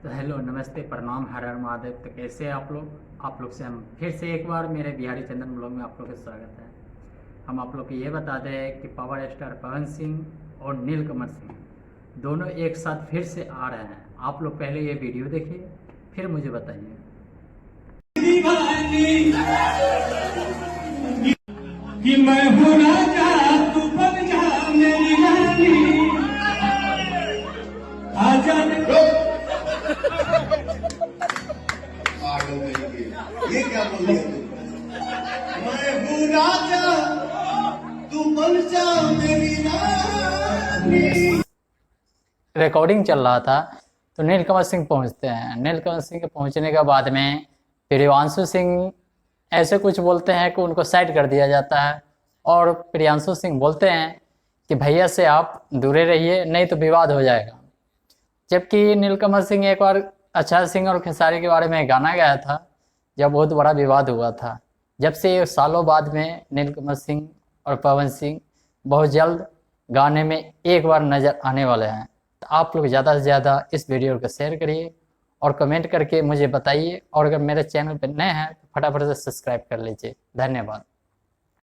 तो हेलो नमस्ते प्रणाम हर हर महादेव। तो कैसे हैं आप लोग से हम फिर से एक बार मेरे बिहारी चंदन ब्लॉग में आप लोग का स्वागत है। हम आप लोग को ये बता दें कि पावर स्टार पवन सिंह और नीलकमल सिंह दोनों एक साथ फिर से आ रहे हैं। आप लोग पहले ये वीडियो देखिए फिर मुझे बताइए। कि मैं हूँ राजा तू बन जा मेरी रानी आजा ये क्या बोल रही है तू? मैं हूँ राजा तू बन जा मेरी रानी। रिकॉर्डिंग चल रहा था तो नीलकमल सिंह पहुंचते हैं। नीलकमल सिंह के पहुंचने के बाद में प्रियांशु सिंह ऐसे कुछ बोलते हैं कि उनको साइड कर दिया जाता है और प्रियांशु सिंह बोलते हैं कि भैया से आप दूरे रहिए नहीं तो विवाद हो जाएगा। जबकि नीलकमल सिंह एक बार अच्छा सिंह और खेसारी के बारे में गाना गाया था जब बहुत बड़ा विवाद हुआ था। जब से सालों बाद में नीलकमल सिंह और पवन सिंह बहुत जल्द गाने में एक बार नज़र आने वाले हैं। तो आप लोग ज़्यादा से ज़्यादा इस वीडियो को शेयर करिए और कमेंट करके मुझे बताइए, और अगर मेरे चैनल पर नए हैं तो फटाफट से सब्सक्राइब कर लीजिए। धन्यवाद।